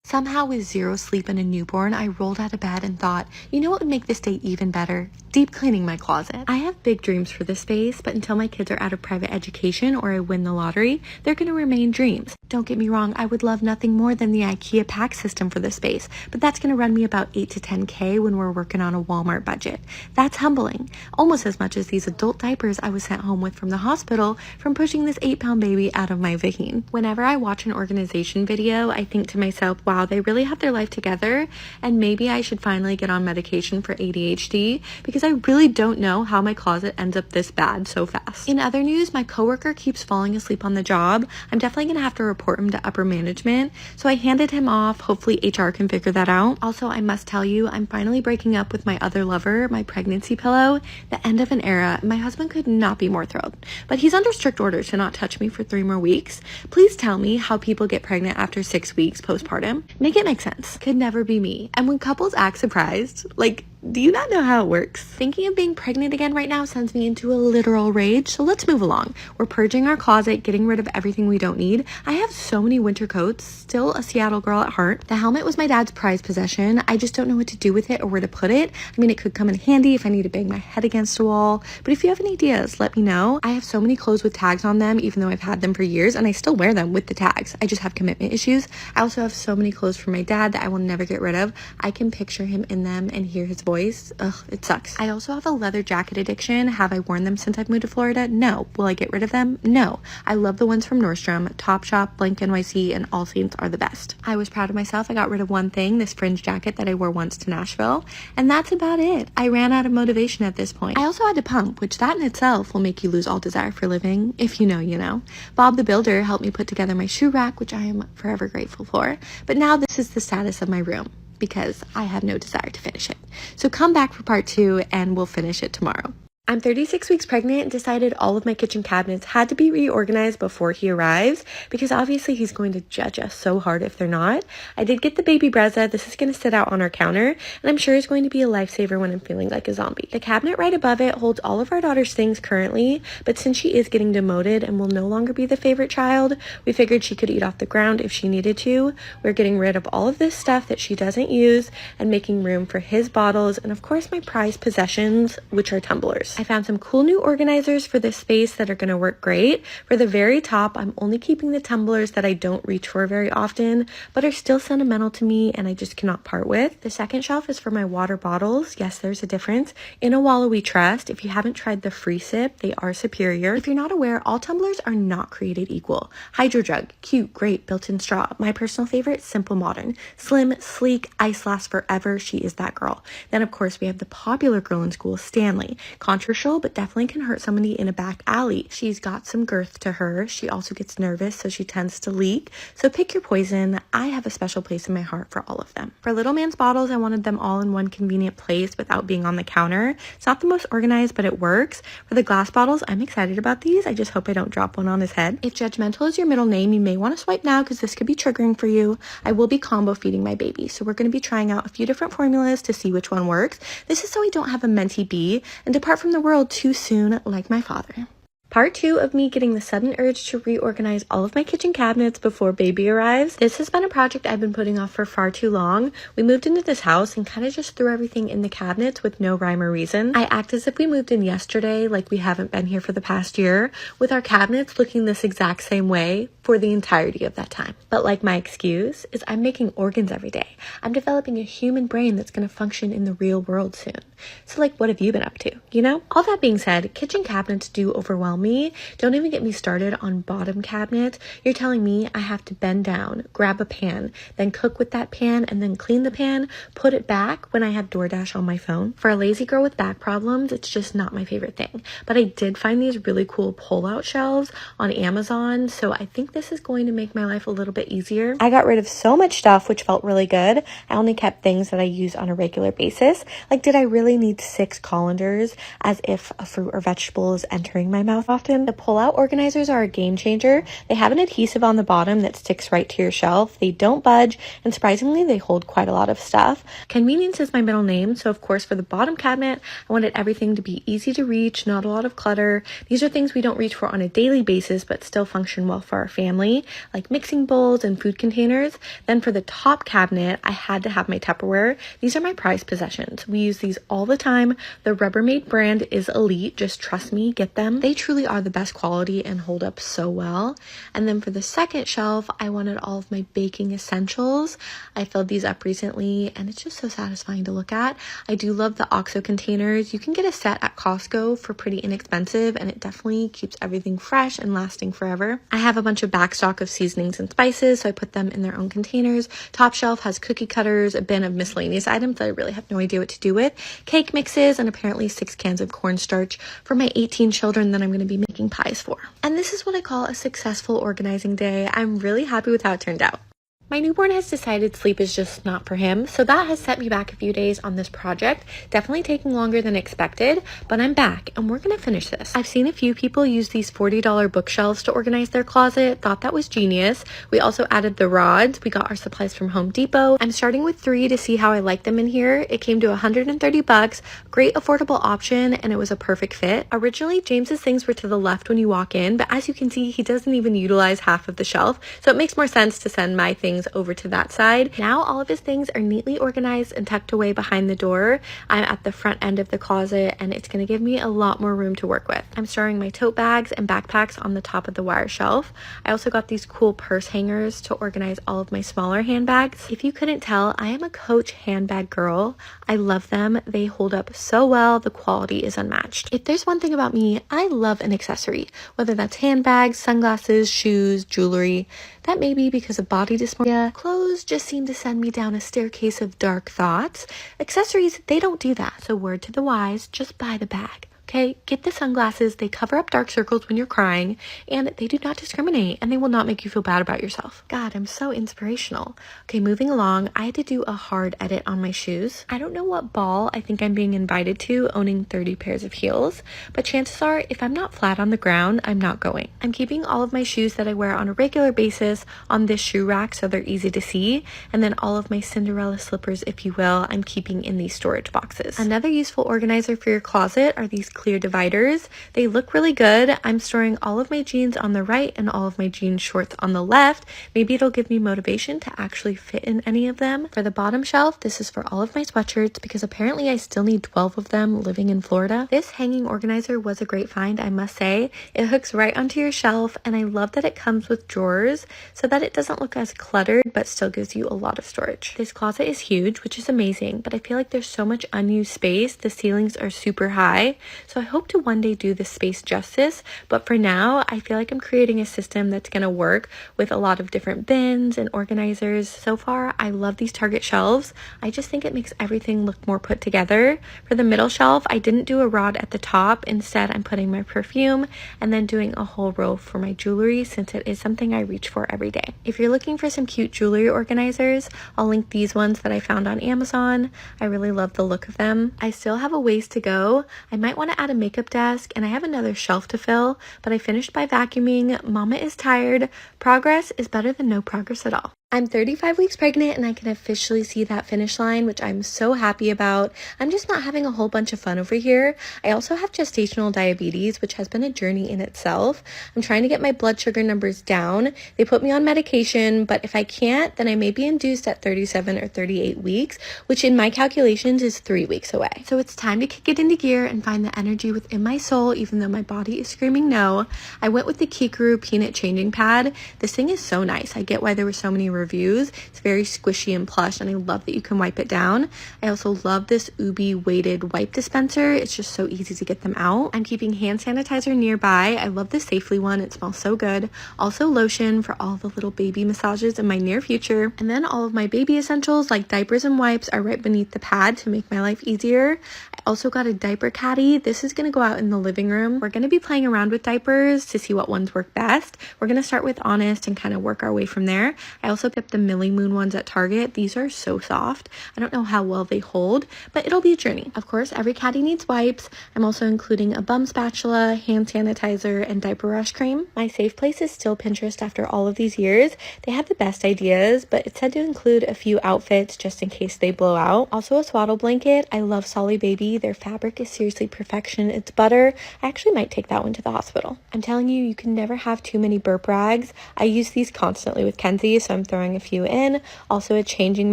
Somehow, with zero sleep and a newborn, I rolled out of bed and thought, you know what would make this day even better? Deep cleaning my closet. I have big dreams for this space, but until my kids are out of private education or I win the lottery, they're going to remain dreams. Don't get me wrong, I would love nothing more than the IKEA pack system for this space, but that's going to run me about 8 to 10K when we're working on a Walmart budget. That's humbling, almost as much as these adult diapers I was sent home with from the hospital from pushing this 8-pound baby out of my vagine. Whenever I watch an organization video, I think to myself, wow, they really have their life together, and maybe I should finally get on medication for ADHD because I really don't know how my closet ends up this bad so fast. In other news, my coworker keeps falling asleep on the job. I'm definitely gonna have to report him to upper management, so I handed him off. Hopefully HR can figure that out. Also, I must tell you, I'm finally breaking up with my other lover, my pregnancy pillow. The end of an era. My husband could not be more thrilled, but he's under strict orders to not touch me for 3 more weeks. Please tell me how people get pregnant after 6 weeks postpartum. Make it make sense. Could never be me. And when couples act surprised, like, do you not know how it works? Thinking of being pregnant again right now sends me into a literal rage, so let's move along. We're purging our closet, getting rid of everything we don't need. I have so many winter coats, still a Seattle girl at heart. The helmet was my dad's prized possession. I just don't know what to do with it or where to put it. I mean, it could come in handy if I need to bang my head against a wall, but if you have any ideas, let me know. I have so many clothes with tags on them, even though I've had them for years, and I still wear them with the tags. I just have commitment issues. I also have so many clothes for my dad that I will never get rid of. I can picture him in them and hear his voice. Ugh, it sucks. I also have a leather jacket addiction. Have I worn them since I've moved to Florida? No. Will I get rid of them? No. I love the ones from Nordstrom, Topshop, Blank NYC, and All Saints are the best. I was proud of myself. I got rid of one thing, this fringe jacket that I wore once to Nashville, and that's about it. I ran out of motivation at this point. I also had to pump, which that in itself will make you lose all desire for living. If you know, you know. Bob the Builder helped me put together my shoe rack, which I am forever grateful for. But now this is the status of my room, because I have no desire to finish it. So come back for part 2 and we'll finish it tomorrow. I'm 36 weeks pregnant and decided all of my kitchen cabinets had to be reorganized before he arrives because obviously he's going to judge us so hard if they're not. I did get the baby Brezza. This is going to sit out on our counter, and I'm sure it's going to be a lifesaver when I'm feeling like a zombie. The cabinet right above it holds all of our daughter's things currently, but since she is getting demoted and will no longer be the favorite child, we figured she could eat off the ground if she needed to. We're getting rid of all of this stuff that she doesn't use and making room for his bottles and of course my prized possessions, which are tumblers. I found some cool new organizers for this space that are going to work great. For the very top, I'm only keeping the tumblers that I don't reach for very often, but are still sentimental to me and I just cannot part with. The second shelf is for my water bottles. Yes, there's a difference. In a Wallow we trust. If you haven't tried the free sip, they are superior. If you're not aware, all tumblers are not created equal. Hydro Jug, cute, great, built-in straw. My personal favorite, Simple Modern. Slim, sleek, ice lasts forever. She is that girl. Then of course we have the popular girl in school, Stanley. Controversial, but definitely can hurt somebody in a back alley. She's got some girth to her. She also gets nervous, so she tends to leak. So pick your poison. I have a special place in my heart for all of them. For little man's bottles, I wanted them all in one convenient place without being on the counter. It's not the most organized, but it works. For the glass bottles, I'm excited about these. I just hope I don't drop one on his head. If judgmental is your middle name, you may want to swipe now because this could be triggering for you. I will be combo feeding my baby, so we're going to be trying out a few different formulas to see which one works. This is so I don't have a mentee bee and depart from the world too soon like my father. Part 2 of me getting the sudden urge to reorganize all of my kitchen cabinets before baby arrives. This has been a project I've been putting off for far too long. We moved into this house and kind of just threw everything in the cabinets with no rhyme or reason. I act as if we moved in yesterday, like we haven't been here for the past year, with our cabinets looking this exact same way for the entirety of that time. But like my excuse is I'm making organs every day. I'm developing a human brain that's going to function in the real world soon. So like, what have you been up to? You know? All that being said, kitchen cabinets do overwhelm me. Don't even get me started on bottom cabinets. You're telling me I have to bend down, grab a pan, then cook with that pan, and then clean the pan, put it back when I have DoorDash on my phone. For a lazy girl with back problems, it's just not my favorite thing. But I did find these really cool pull-out shelves on Amazon, so I think this is going to make my life a little bit easier. I got rid of so much stuff, which felt really good. I only kept things that I use on a regular basis. Like, did I really need 6 colanders as if a fruit or vegetable is entering my mouth often. The pull-out organizers are a game changer. They have an adhesive on the bottom that sticks right to your shelf. They don't budge, and surprisingly, they hold quite a lot of stuff. Convenience is my middle name, so of course for the bottom cabinet, I wanted everything to be easy to reach, not a lot of clutter. These are things we don't reach for on a daily basis, but still function well for our family, like mixing bowls and food containers. Then for the top cabinet, I had to have my Tupperware. These are my prized possessions. We use these all the time. The Rubbermaid brand is elite. Just trust me, get them. They truly are the best quality and hold up so well. And then for the second shelf, I wanted all of my baking essentials. I filled these up recently and it's just so satisfying to look at. I do love the OXO containers. You can get a set at Costco for pretty inexpensive and it definitely keeps everything fresh and lasting forever. I have a bunch of backstock of seasonings and spices, so I put them in their own containers. Top shelf has cookie cutters, a bin of miscellaneous items that I really have no idea what to do with, cake mixes, and apparently 6 cans of cornstarch for my 18 children that I'm going to be making pies for. And this is what I call a successful organizing day. I'm really happy with how it turned out. My newborn has decided sleep is just not for him, so that has set me back a few days on this project, definitely taking longer than expected, but I'm back and we're gonna finish this. I've seen a few people use these $40 bookshelves to organize their closet, thought that was genius. We also added the rods. We got our supplies from Home Depot. I'm starting with 3 to see how I like them in here. It came to $130, great affordable option, and it was a perfect fit. Originally, James's things were to the left when you walk in, but as you can see, he doesn't even utilize half of the shelf, so it makes more sense to send my things over to that side. Now all of his things are neatly organized and tucked away behind the door. I'm at the front end of the closet and it's going to give me a lot more room to work with. I'm storing my tote bags and backpacks on the top of the wire shelf. I also got these cool purse hangers to organize all of my smaller handbags. If you couldn't tell, I am a Coach handbag girl. I love them. They hold up so well. The quality is unmatched. If there's one thing about me, I love an accessory, whether that's handbags, sunglasses, shoes, jewelry. That may be because of body dysmorphia. Clothes just seem to send me down a staircase of dark thoughts. Accessories, they don't do that. So word to the wise, just buy the bag. Okay, get the sunglasses. They cover up dark circles when you're crying, and they do not discriminate, and they will not make you feel bad about yourself. God, I'm so inspirational. Okay, moving along, I had to do a hard edit on my shoes. I don't know what ball I think I'm being invited to, owning 30 pairs of heels, but chances are, if I'm not flat on the ground, I'm not going. I'm keeping all of my shoes that I wear on a regular basis on this shoe rack so they're easy to see, and then all of my Cinderella slippers, if you will, I'm keeping in these storage boxes. Another useful organizer for your closet are these clear dividers. They look really good. I'm storing all of my jeans on the right and all of my jean shorts on the left. Maybe it'll give me motivation to actually fit in any of them. For the bottom shelf, this is for all of my sweatshirts because apparently I still need 12 of them living in Florida. This hanging organizer was a great find, I must say. It hooks right onto your shelf, and I love that it comes with drawers so that it doesn't look as cluttered but still gives you a lot of storage. This closet is huge, which is amazing, but I feel like there's so much unused space. The ceilings are super high, so I hope to one day do this space justice, but for now, I feel like I'm creating a system that's going to work with a lot of different bins and organizers. So far, I love these Target shelves. I just think it makes everything look more put together. For the middle shelf, I didn't do a rod at the top. Instead, I'm putting my perfume and then doing a whole row for my jewelry since it is something I reach for every day. If you're looking for some cute jewelry organizers, I'll link these ones that I found on Amazon. I really love the look of them. I still have a ways to go. I might want to add a makeup desk and I have another shelf to fill, but I finished by vacuuming. Mama is tired. Progress is better than no progress at all. I'm 35 weeks pregnant and I can officially see that finish line, which I'm so happy about. I'm just not having a whole bunch of fun over here. I also have gestational diabetes, which has been a journey in itself. I'm trying to get my blood sugar numbers down. They put me on medication, but if I can't, then I may be induced at 37 or 38 weeks, which in my calculations is 3 weeks away. So it's time to kick it into gear and find the energy within my soul, even though my body is screaming no. I went with the Kikuru peanut changing pad. This thing is so nice. I get why there were so many reviews. It's very squishy and plush, and I love that you can wipe it down. I also love this Ubi weighted wipe dispenser. It's just so easy to get them out. I'm keeping hand sanitizer nearby. I love the Safely one. It smells so good. Also lotion for all the little baby massages in my near future. And then all of my baby essentials like diapers and wipes are right beneath the pad to make my life easier. I also got a diaper caddy. This is going to go out in the living room. We're going to be playing around with diapers to see what ones work best. We're going to start with Honest and kind of work our way from there. I also picked up the Millie Moon ones at Target. These are so soft. I don't know how well they hold, but it'll be a journey. Of course, every caddy needs wipes. I'm also including a bum spatula, hand sanitizer, and diaper rush cream. My safe place is still Pinterest after all of these years. They have the best ideas, but it said to include a few outfits just in case they blow out. Also a swaddle blanket. I love Solly Baby. Their fabric is seriously perfection. It's butter. I actually might take that one to the hospital. I'm telling you, you can never have too many burp rags. I use these constantly with Kenzie, so I'm throwing a few in. Also, a changing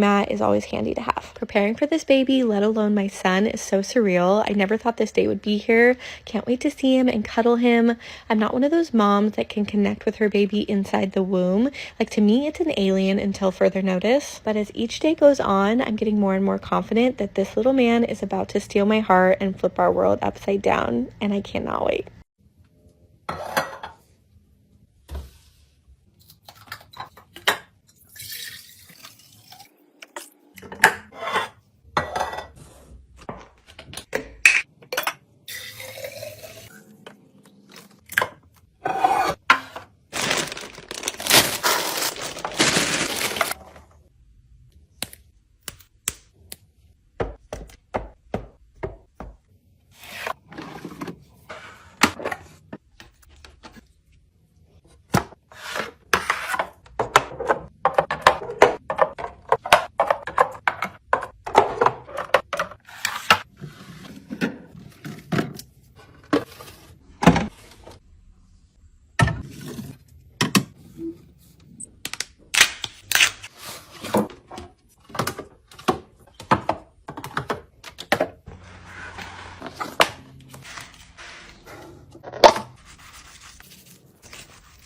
mat is always handy to have. Preparing for this baby, let alone my son, is so surreal. I never thought this day would be here. Can't wait to see him and cuddle him. I'm not one of those moms that can connect with her baby inside the womb. Like, to me, it's an alien until further notice. But as each day goes on, I'm getting more and more confident that this little man is about to steal my heart and flip our world upside down, and I cannot wait.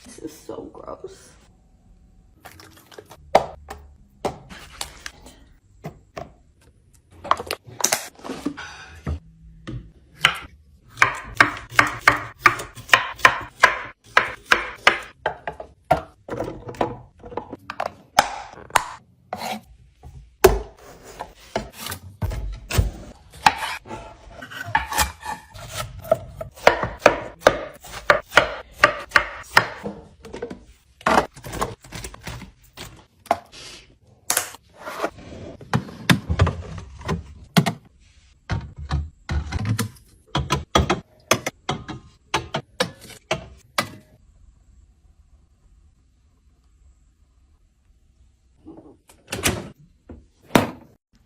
This is so gross.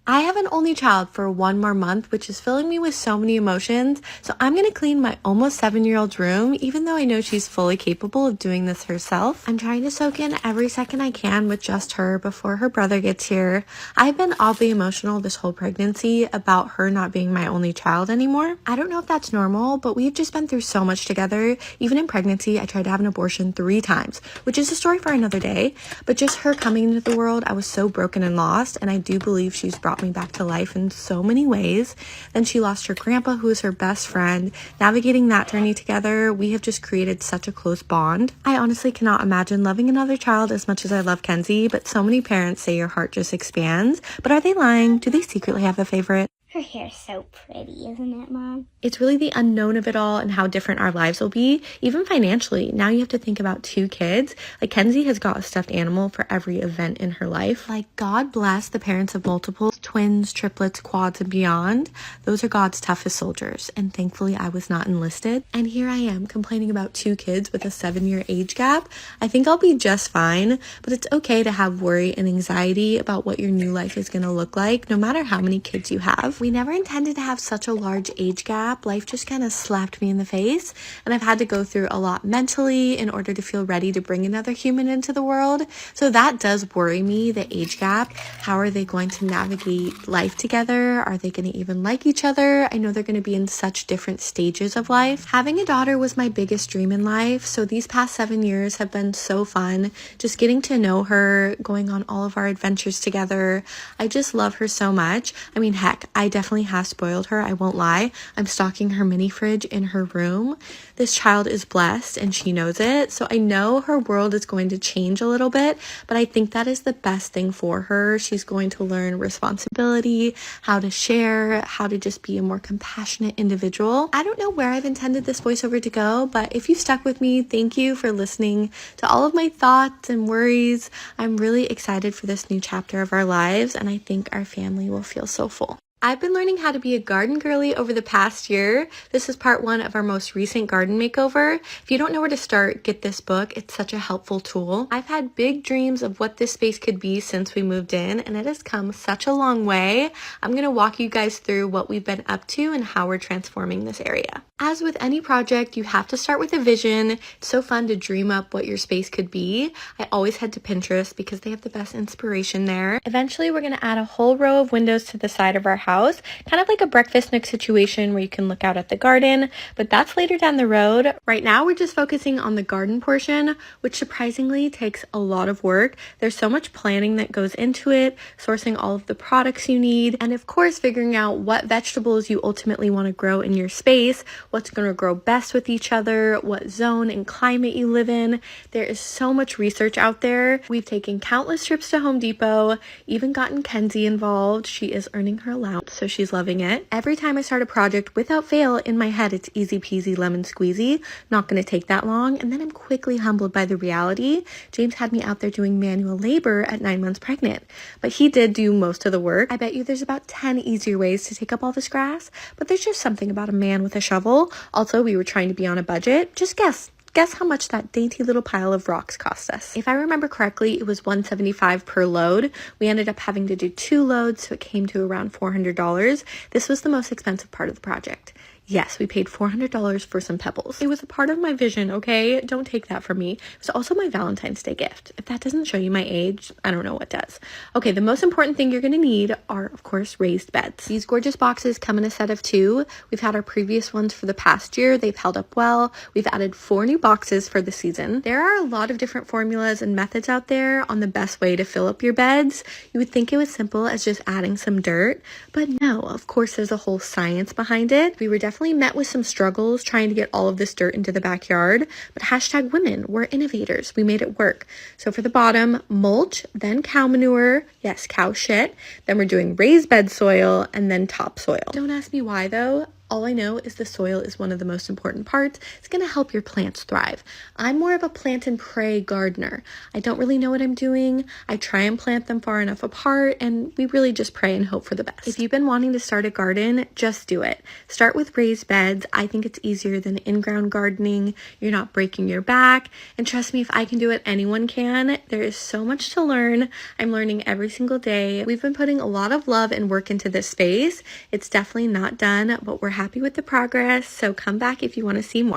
I have an only child for 1 more month, which is filling me with so many emotions. So I'm going to clean my almost 7-year-old's room, even though I know she's fully capable of doing this herself. I'm trying to soak in every second I can with just her before her brother gets here. I've been oddly emotional this whole pregnancy about her not being my only child anymore. I don't know if that's normal, but we've just been through so much together. Even in pregnancy, I tried to have an abortion 3 times, which is a story for another day. But just her coming into the world, I was so broken and lost, and I do believe she's brought me back to life in so many ways. Then she lost her grandpa, who is her best friend. Navigating that journey together, we have just created such a close bond. I honestly cannot imagine loving another child as much as I love Kenzie, but so many parents say your heart just expands. But are they lying? Do they secretly have a favorite? Her hair's so pretty, isn't it, Mom? It's really the unknown of it all and how different our lives will be, even financially. Now you have to think about 2 kids. Like, Kenzie has got a stuffed animal for every event in her life. Like, God bless the parents of multiples, twins, triplets, quads, and beyond. Those are God's toughest soldiers, and thankfully I was not enlisted. And here I am complaining about 2 kids with a 7-year age gap. I think I'll be just fine, but it's okay to have worry and anxiety about what your new life is going to look like, no matter how many kids you have. We never intended to have such a large age gap. Life just kind of slapped me in the face, and I've had to go through a lot mentally in order to feel ready to bring another human into the world. So that does worry me, the age gap. How are they going to navigate life together? Are they going to even like each other? I know they're going to be in such different stages of life. Having a daughter was my biggest dream in life, so these past 7 years have been so fun. Just getting to know her, going on all of our adventures together. I just love her so much. I mean, heck, I definitely have spoiled her, I won't lie. I'm stocking her mini fridge in her room. This child is blessed and she knows it, so I know her world is going to change a little bit, but I think that is the best thing for her. She's going to learn responsibility, how to share, how to just be a more compassionate individual. I don't know where I've intended this voiceover to go, but if you stuck with me, thank you for listening to all of my thoughts and worries. I'm really excited for this new chapter of our lives, and I think our family will feel so full. I've been learning how to be a garden girly over the past year. This is part 1 of our most recent garden makeover. If you don't know where to start, get this book. It's such a helpful tool. I've had big dreams of what this space could be since we moved in, and it has come such a long way. I'm going to walk you guys through what we've been up to and how we're transforming this area. As with any project, you have to start with a vision. It's so fun to dream up what your space could be. I always head to Pinterest because they have the best inspiration there. Eventually, we're going to add a whole row of windows to the side of our house, kind of like a breakfast nook situation where you can look out at the garden, but that's later down the road. Right now, we're just focusing on the garden portion, which surprisingly takes a lot of work. There's so much planning that goes into it, sourcing all of the products you need, and of course, figuring out what vegetables you ultimately want to grow in your space, what's going to grow best with each other, what zone and climate you live in. There is so much research out there. We've taken countless trips to Home Depot, even gotten Kenzie involved. She is earning her allowance, so she's loving it. Every time I start a project, without fail, in my head, it's easy peasy lemon squeezy. Not going to take that long. And then I'm quickly humbled by the reality. James had me out there doing manual labor at 9 months pregnant, but he did do most of the work. I bet you there's about 10 easier ways to take up all this grass, but there's just something about a man with a shovel. Also, we were trying to be on a budget. Just guess how much that dainty little pile of rocks cost us. If I remember correctly, it was $175 per load. We ended up having to do 2 loads, so it came to around $400. This was the most expensive part of the project. Yes, we paid $400 for some pebbles. It was a part of my vision, okay? Don't take that from me. It was also my Valentine's Day gift. If that doesn't show you my age, I don't know what does. Okay, the most important thing you're gonna need are, of course, raised beds. These gorgeous boxes come in a set of 2. We've had our previous ones for the past year. They've held up well. We've added 4 new boxes for the season. There are a lot of different formulas and methods out there on the best way to fill up your beds. You would think it was simple as just adding some dirt, but no, of course, there's a whole science behind it. We were definitely met with some struggles trying to get all of this dirt into the backyard, but #women, we're innovators. We made it work. So for the bottom, mulch, then cow manure, yes, cow shit, then we're doing raised bed soil, and then topsoil. Don't ask me why though. All I know is the soil is one of the most important parts. It's going to help your plants thrive. I'm more of a plant and pray gardener. I don't really know what I'm doing. I try and plant them far enough apart, and we really just pray and hope for the best. If you've been wanting to start a garden, just do it. Start with raised beds. I think it's easier than in-ground gardening. You're not breaking your back. And trust me, if I can do it, anyone can. There is so much to learn. I'm learning every single day. We've been putting a lot of love and work into this space. It's definitely not done, but we're happy with the progress, so come back if you want to see more.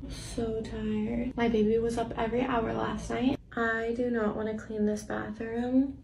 So tired. My baby was up every hour last night. I do not want to clean this bathroom.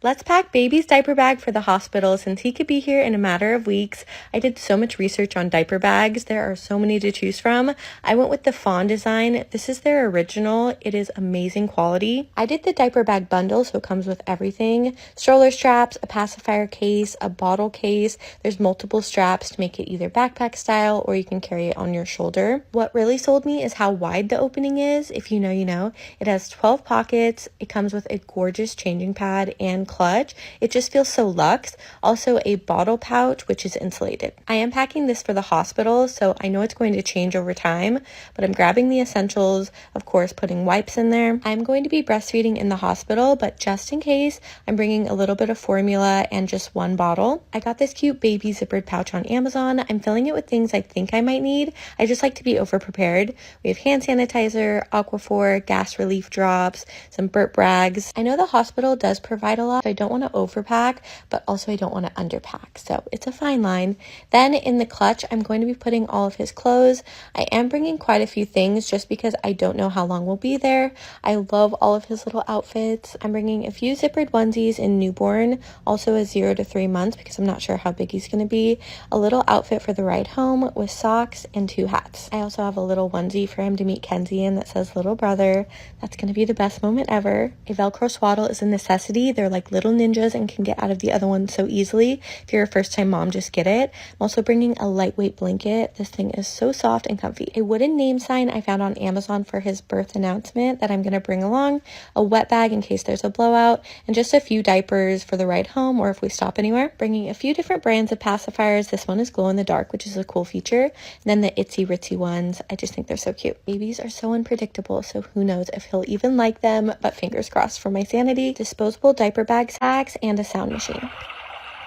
Let's pack baby's diaper bag for the hospital since he could be here in a matter of weeks. I did so much research on diaper bags. There are so many to choose from. I went with the fawn design. This is their original. It is amazing quality. I did the diaper bag bundle, so it comes with everything. Stroller straps, a pacifier case, a bottle case. There's multiple straps to make it either backpack style or you can carry it on your shoulder. What really sold me is how wide the opening is. If you know, you know. It has 12 pockets. It comes with a gorgeous changing pad and clutch. It just feels so luxe. Also a bottle pouch, which is insulated. I am packing this for the hospital, so I know it's going to change over time, but I'm grabbing the essentials, of course, putting wipes in there. I'm going to be breastfeeding in the hospital, but just in case, I'm bringing a little bit of formula and just one bottle. I got this cute baby zippered pouch on Amazon. I'm filling it with things I think I might need. I just like to be over prepared. We have hand sanitizer, Aquaphor, gas relief drops, some burp rags. I know the hospital does provide a lot. I don't want to overpack, but also I don't want to underpack. So it's a fine line. Then in the clutch, I'm going to be putting all of his clothes. I am bringing quite a few things just because I don't know how long we'll be there. I love all of his little outfits. I'm bringing a few zippered onesies in newborn, also a 0 to 3 months because I'm not sure how big he's going to be. A little outfit for the ride home with socks and 2 hats. I also have a little onesie for him to meet Kenzie in that says little brother. That's going to be the best moment ever. A Velcro swaddle is a necessity. They're like little ninjas and can get out of the other one so easily. If you're a first-time mom, just get it. I'm also bringing a lightweight blanket. This thing is so soft and comfy. A wooden name sign I found on Amazon for his birth announcement that I'm going to bring along. A wet bag in case there's a blowout. And just a few diapers for the ride home or if we stop anywhere. Bringing a few different brands of pacifiers. This one is glow in the dark, which is a cool feature. And then the itsy ritzy ones. I just think they're so cute. Babies are so unpredictable, so who knows if he'll even like them, but fingers crossed for my sanity. Disposable diaper bag sacks and a sound machine.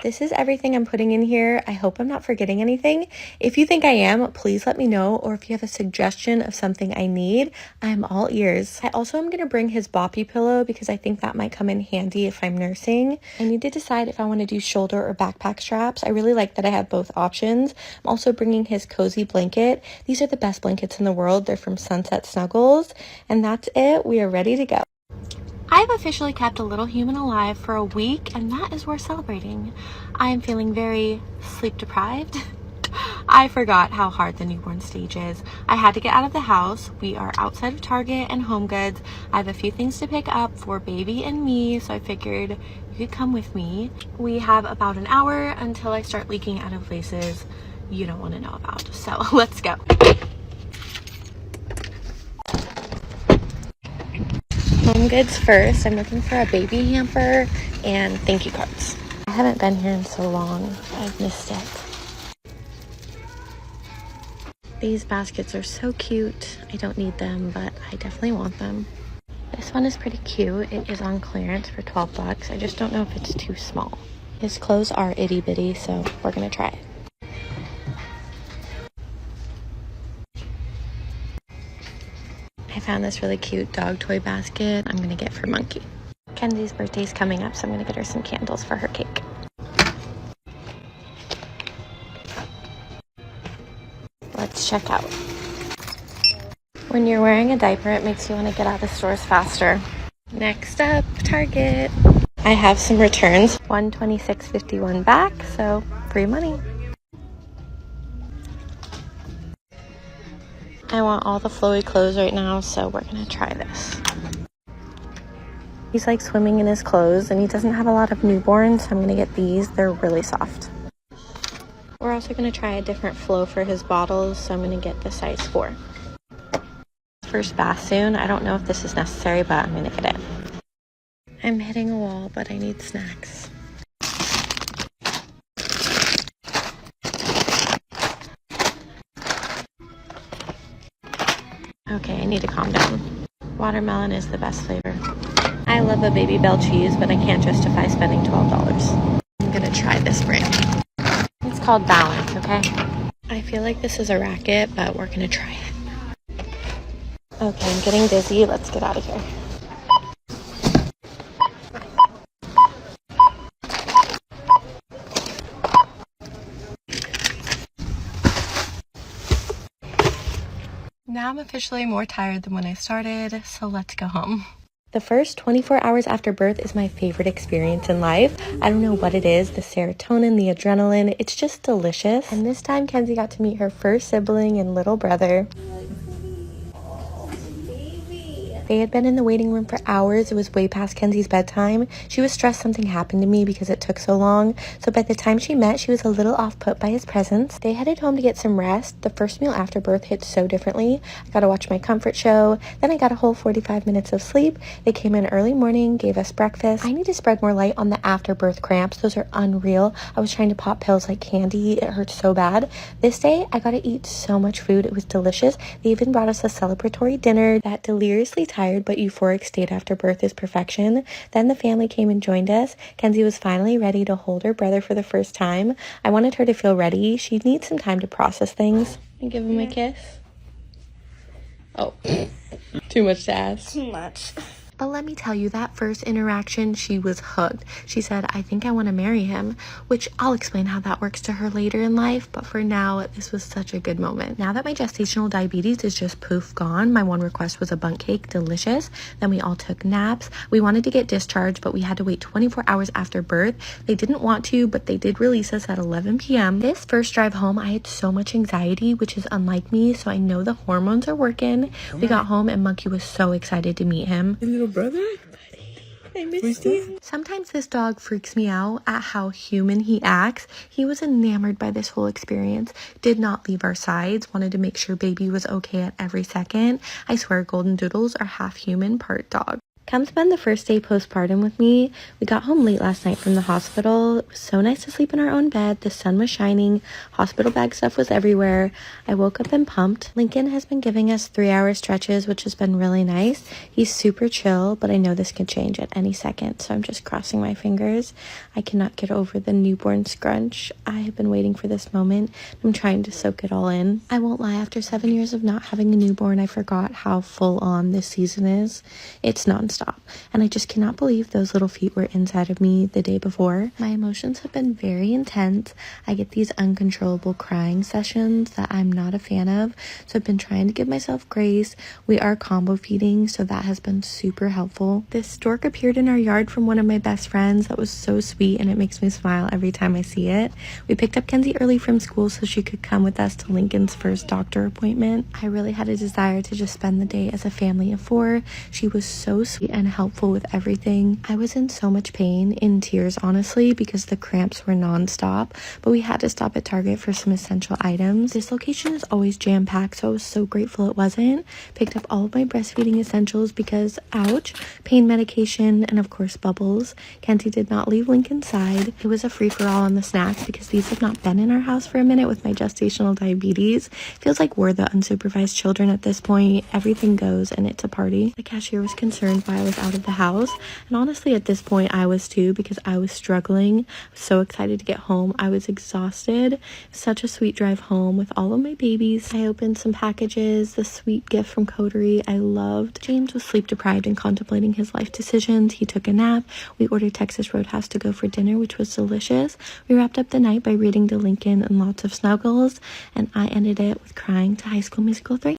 This is everything I'm putting in here. I hope I'm not forgetting anything. If you think I am, please let me know, or if you have a suggestion of something I need, I'm all ears. I also am going to bring his boppy pillow because I think that might come in handy if I'm nursing. I need to decide if I want to do shoulder or backpack straps. I really like that I have both options. I'm also bringing his cozy blanket. These are the best blankets in the world. They're from Sunset Snuggles. And that's it. We are ready to go. I've officially kept a little human alive for a week, and that is worth celebrating. I am feeling very sleep deprived. I forgot how hard the newborn stage is. I had to get out of the house. We are outside of Target and Home Goods. I have a few things to pick up for baby and me, so I figured you could come with me. We have about an hour until I start leaking out of places you don't want to know about. So let's go. Home Goods first. I'm looking for a baby hamper and thank you cards. I haven't been here in so long. I've missed it. These baskets are so cute. I don't need them, but I definitely want them. This one is pretty cute. It is on clearance for 12 bucks. I just don't know if it's too small. His clothes are itty bitty, so we're gonna try it. I found this really cute dog toy basket I'm gonna get for Monkey. Kenzie's birthday's coming up, so I'm gonna get her some candles for her cake. Let's check out. When you're wearing a diaper, it makes you want to get out of stores faster. Next up, Target. I have some returns. $126.51 back, so free money. I want all the flowy clothes right now, so we're gonna try this. He's like swimming in his clothes and he doesn't have a lot of newborns, so I'm gonna get these. They're really soft. We're also gonna try a different flow for his bottles, so I'm gonna get the size 4. First bath soon. I don't know if this is necessary, but I'm gonna get it. I'm hitting a wall, but I need snacks. Okay, I need to calm down. Watermelon is the best flavor. I love a Baby Bell cheese, but I can't justify spending $12. I'm gonna try this brand. It's called Balance, okay? I feel like this is a racket, but we're gonna try it. Okay, I'm getting dizzy. Let's get out of here. Now I'm officially more tired than when I started, so let's go home. The first 24 hours after birth is my favorite experience in life. I don't know what it is, the serotonin, the adrenaline, it's just delicious. And this time Kenzie got to meet her first sibling and little brother. They had been in the waiting room for hours. It was way past Kenzie's bedtime. She was stressed something happened to me because it took so long. So by the time she met, she was a little off put by his presence. They headed home to get some rest. The first meal after birth hit so differently. I got to watch my comfort show. Then I got a whole 45 minutes of sleep. They came in early morning, gave us breakfast. I need to spread more light on the after birth cramps. Those are unreal. I was trying to pop pills like candy. It hurt so bad. This day, I got to eat so much food. It was delicious. They even brought us a celebratory dinner. That deliriously tired but euphoric state after birth is perfection. Then the family came and joined us. Kenzie was finally ready to hold her brother for the first time. I wanted her to feel ready. She needs some time to process things. And give him a kiss. Oh, too much to ask. Too much. But let me tell you, that first interaction, she was hooked. She said, I think I want to marry him, which I'll explain how that works to her later in life. But for now, this was such a good moment. Now that my gestational diabetes is just poof gone, my one request was a bundt cake, delicious. Then we all took naps. We wanted to get discharged, but we had to wait 24 hours after birth. They didn't want to, but they did release us at 11 p.m. This first drive home, I had so much anxiety, which is unlike me, so I know the hormones are working. We got home and Monkey was so excited to meet him. Brother? I missed you. Sometimes this dog freaks me out at how human he acts. He was enamored by this whole experience, did not leave our sides, wanted to make sure baby was okay at every second. I swear golden doodles are half human, part dog. Come spend the first day postpartum with me. We got home late last night from the hospital. It was so nice to sleep in our own bed. The sun was shining. Hospital bag stuff was everywhere. I woke up and pumped. Lincoln has been giving us 3-hour stretches, which has been really nice. He's super chill, but I know this could change at any second, so I'm just crossing my fingers. I cannot get over the newborn scrunch. I have been waiting for this moment. I'm trying to soak it all in. I won't lie, after 7 years of not having a newborn, I forgot how full on this season is. It's nonstop. And I just cannot believe those little feet were inside of me the day before. My emotions have been very intense. I get these uncontrollable crying sessions that I'm not a fan of, so I've been trying to give myself grace. We are combo feeding, so that has been super helpful. This stork appeared in our yard from one of my best friends. That was so sweet, and it makes me smile every time I see it. We picked up Kenzie early from school so she could come with us to Lincoln's first doctor appointment. I really had a desire to just spend the day as a family of 4. She was so sweet and helpful with everything. I was in so much pain, in tears honestly, because the cramps were non-stop, but we had to stop at Target for some essential items. This location is always jam-packed, so I was so grateful it wasn't. Picked up all of my breastfeeding essentials because, ouch, pain medication, and of course bubbles. Kenzie did not leave Lincoln's side. It was a free-for-all on the snacks because these have not been in our house for a minute with my gestational diabetes. Feels like we're the unsupervised children at this point. Everything goes and it's a party. The cashier was concerned why I was out of the house, and honestly at this point I was too, because I was struggling. I was so excited to get home. I was exhausted. Such a sweet drive home with all of my babies. I opened some packages, the sweet gift from Coterie I loved. James was sleep deprived and contemplating his life decisions. He took a nap. We ordered Texas Roadhouse to go for dinner, which was delicious. We wrapped up the night by reading to Lincoln and lots of snuggles, and I ended it with crying to High School Musical 3.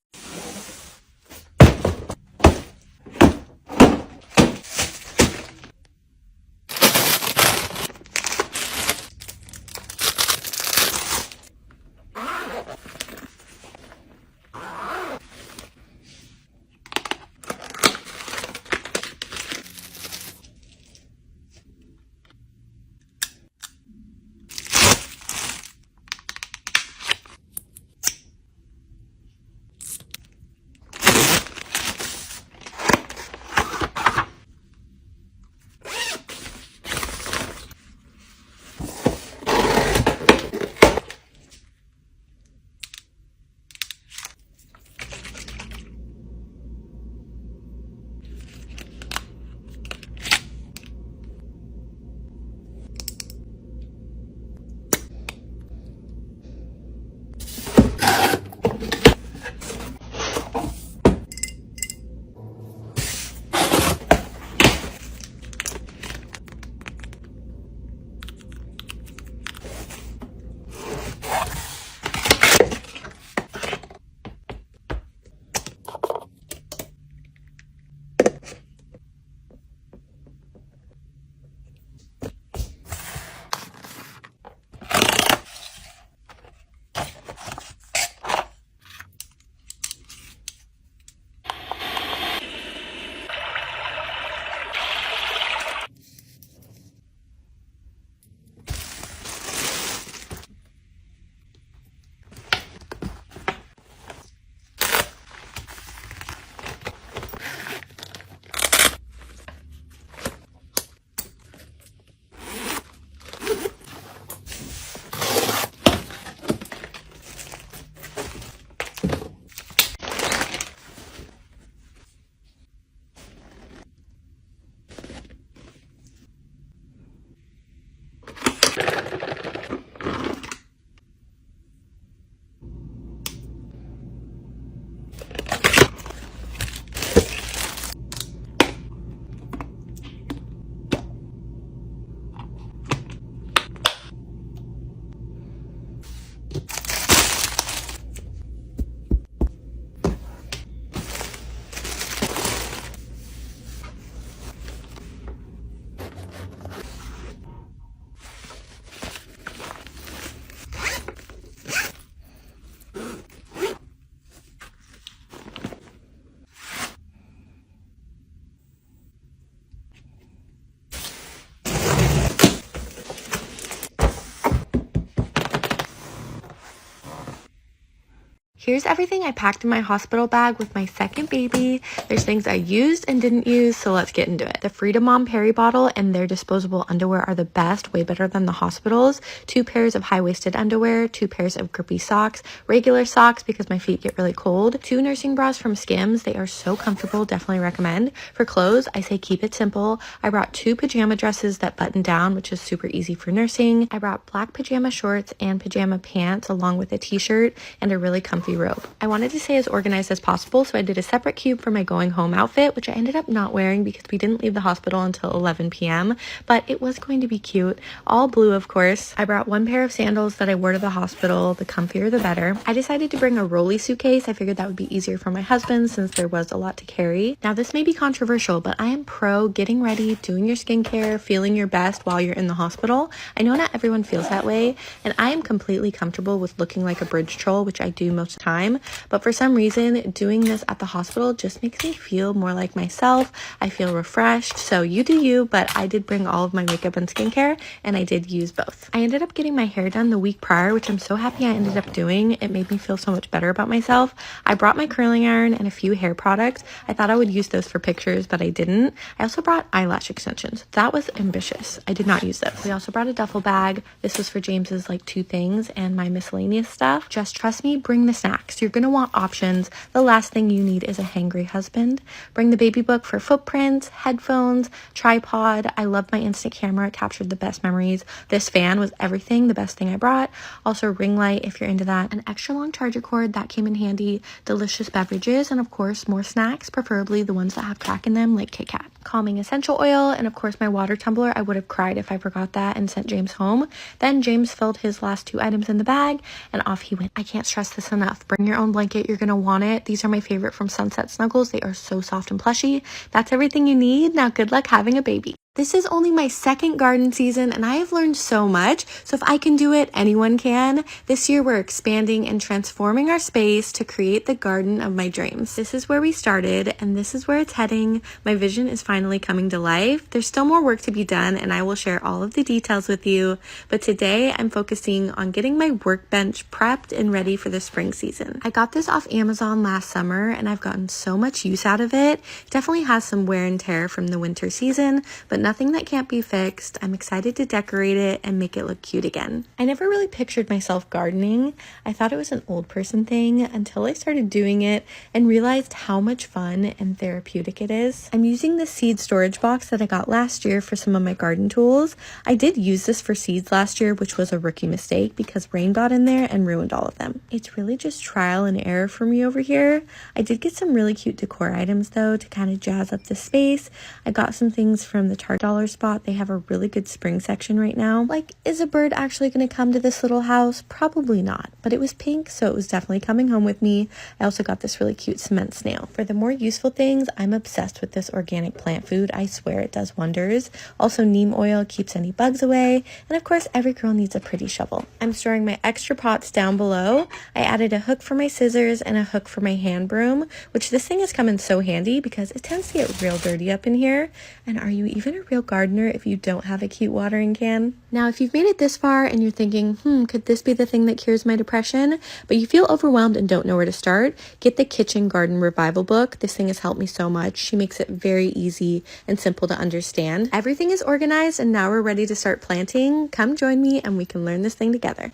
Here's everything I packed in my hospital bag with my second baby. There's things I used and didn't use, so let's get into it. The Freedom Mom Perry bottle and their disposable underwear are the best, way better than the hospitals. 2 pairs of high-waisted underwear, 2 pairs of grippy socks, regular socks because my feet get really cold, 2 nursing bras from Skims. They are so comfortable, definitely recommend. For clothes, I say keep it simple. I brought 2 pajama dresses that button down, which is super easy for nursing. I brought black pajama shorts and pajama pants along with a t-shirt and a really comfy robe. I wanted to stay as organized as possible, so I did a separate cube for my going home outfit, which I ended up not wearing because we didn't leave the hospital until 11 p.m., but it was going to be cute. All blue, of course. I brought 1 pair of sandals that I wore to the hospital. The comfier, the better. I decided to bring a rolly suitcase. I figured that would be easier for my husband since there was a lot to carry. Now, this may be controversial, but I am pro getting ready, doing your skincare, feeling your best while you're in the hospital. I know not everyone feels that way, and I am completely comfortable with looking like a bridge troll, which I do most of the time, but for some reason doing this at the hospital just makes me feel more like myself. I feel refreshed. So you do you, but I did bring all of my makeup and skincare, and I did use both. I ended up getting my hair done the week prior, which I'm so happy I ended up doing. It made me feel so much better about myself. I brought my curling iron and a few hair products. I thought I would use those for pictures, but I didn't. I also brought eyelash extensions. That was ambitious. I did not use those. We also brought a duffel bag. This was for James's like 2 things and my miscellaneous stuff. Just trust me, bring the snacks. You're gonna want options. The last thing you need is a hangry husband. Bring the baby book for footprints, headphones, tripod. I love my instant camera. It captured the best memories. This fan was everything, the best thing I brought. Also ring light if you're into that. An extra long charger cord, that came in handy. Delicious beverages, and of course more snacks, preferably the ones that have crack in them like Kit Kat. Calming essential oil, and of course my water tumbler. I would have cried if I forgot that and sent James home. Then James filled his last 2 items in the bag and off he went. I can't stress this enough. Bring your own blanket. You're gonna want it. These are my favorite from Sunset Snuggles. They are so soft and plushy. That's everything you need. Now good luck having a baby. This is only my second garden season and I have learned so much. So if I can do it, anyone can. This year we're expanding and transforming our space to create the garden of my dreams. This is where we started and this is where it's heading. My vision is finally coming to life. There's still more work to be done and I will share all of the details with you. But today I'm focusing on getting my workbench prepped and ready for the spring season. I got this off Amazon last summer and I've gotten so much use out of it. Definitely has some wear and tear from the winter season, but nothing that can't be fixed. I'm excited to decorate it and make it look cute again. I never really pictured myself gardening. I thought it was an old person thing until I started doing it and realized how much fun and therapeutic it is. I'm using this seed storage box that I got last year for some of my garden tools. I did use this for seeds last year, which was a rookie mistake because rain got in there and ruined all of them. It's really just trial and error for me over here. I did get some really cute decor items though to kind of jazz up the space. I got some things from the dollar spot. They have a really good spring section right now. Like, is a bird actually going to come to this little house? Probably not, but it was pink, so it was definitely coming home with me. I also got this really cute cement snail. For the more useful things, I'm obsessed with this organic plant food. I swear it does wonders. Also, neem oil keeps any bugs away, and of course, every girl needs a pretty shovel. I'm storing my extra pots down below. I added a hook for my scissors and a hook for my hand broom, which this thing has come in so handy because it tends to get real dirty up in here. And are you even a real gardener if you don't have a cute watering can? Now, if you've made it this far and you're thinking, could this be the thing that cures my depression? But you feel overwhelmed and don't know where to start, get the Kitchen Garden Revival book. This thing has helped me so much. She makes it very easy and simple to understand. Everything is organized and now we're ready to start planting. Come join me and we can learn this thing together.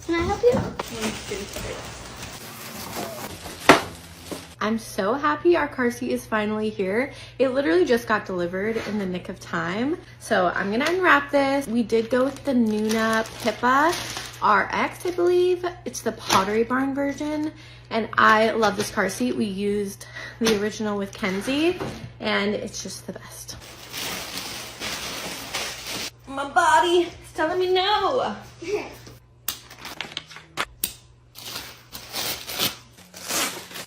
Can I help you? I'm so happy our car seat is finally here. It literally just got delivered in the nick of time. So I'm gonna unwrap this. We did go with the Nuna Pippa RX, I believe. It's the Pottery Barn version. And I love this car seat. We used the original with Kenzie and it's just the best. My body is telling me no.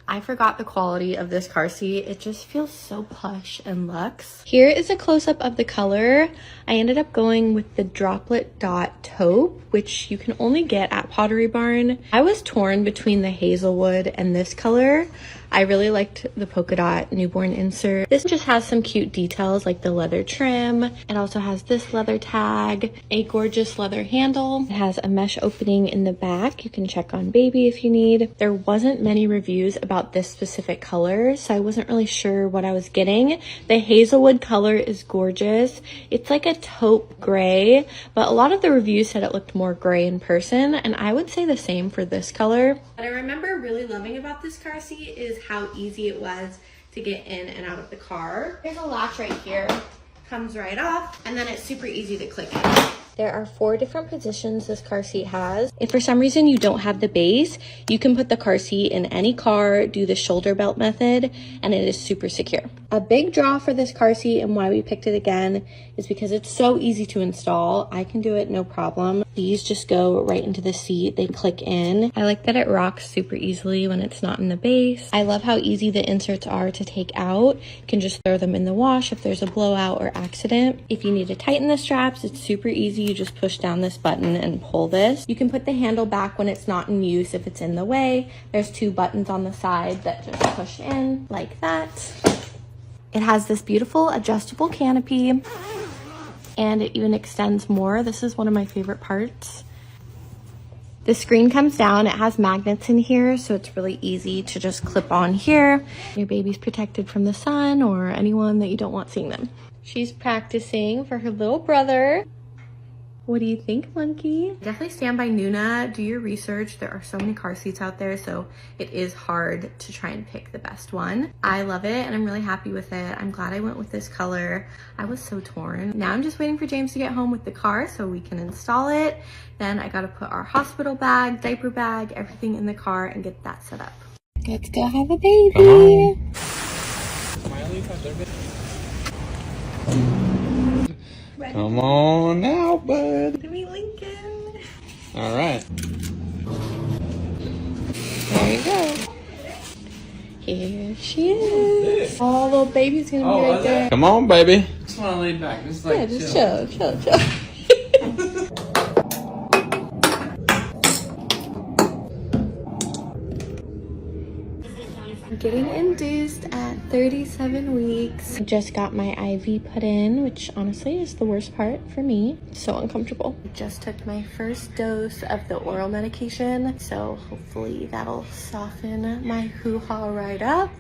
I forgot the quality of this car seat. It just feels so plush and luxe. Here is a close-up of the color. I ended up going with the Droplet Dot Taupe, which you can only get at Pottery Barn. I was torn between the Hazelwood and this color. I really liked the polka dot newborn insert. This just has some cute details like the leather trim. It also has this leather tag, a gorgeous leather handle. It has a mesh opening in the back. You can check on baby if you need. There wasn't many reviews about this specific color, so I wasn't really sure what I was getting. The hazelwood color is gorgeous. It's like a taupe gray, but a lot of the reviews said it looked more gray in person, and I would say the same for this color. What I remember really loving about this car seat is how easy it was to get in and out of the car. There's a latch right here. Comes right off, and then it's super easy to click in. There are 4 different positions this car seat has. If for some reason you don't have the base, you can put the car seat in any car, do the shoulder belt method, and it is super secure. A big draw for this car seat and why we picked it again is because it's so easy to install. I can do it no problem. These just go right into the seat. They click in. I like that it rocks super easily when it's not in the base. I love how easy the inserts are to take out. You can just throw them in the wash if there's a blowout or accident. If you need to tighten the straps, it's super easy. You just push down this button and pull this. You can put the handle back when it's not in use if it's in the way. There's 2 buttons on the side that just push in like that. It has this beautiful adjustable canopy, and it even extends more. This is one of my favorite parts. The screen comes down. It has magnets in here, so it's really easy to just clip on here. Your baby's protected from the sun or anyone that you don't want seeing them. She's practicing for her little brother. What do you think, monkey? Definitely stand by Nuna. Do your research. There are so many car seats out there, so it is hard to try and pick the best one. I love it, and I'm really happy with it. I'm glad I went with this color. I was so torn. Now I'm just waiting for James to get home with the car so we can install it. Then I gotta put our hospital bag, diaper bag, everything in the car and get that set up. Let's go have a baby. Come on now, bud. Give me Lincoln. All right. There you go. Here she is. Oh, little baby's gonna be right there. Come on, baby. Just want to lay back. Just like Yeah, just chill. I'm getting induced at 37 weeks. I just got my IV put in, which honestly is the worst part for me. It's so uncomfortable. I just took my first dose of the oral medication, so hopefully that'll soften my hoo-ha right up.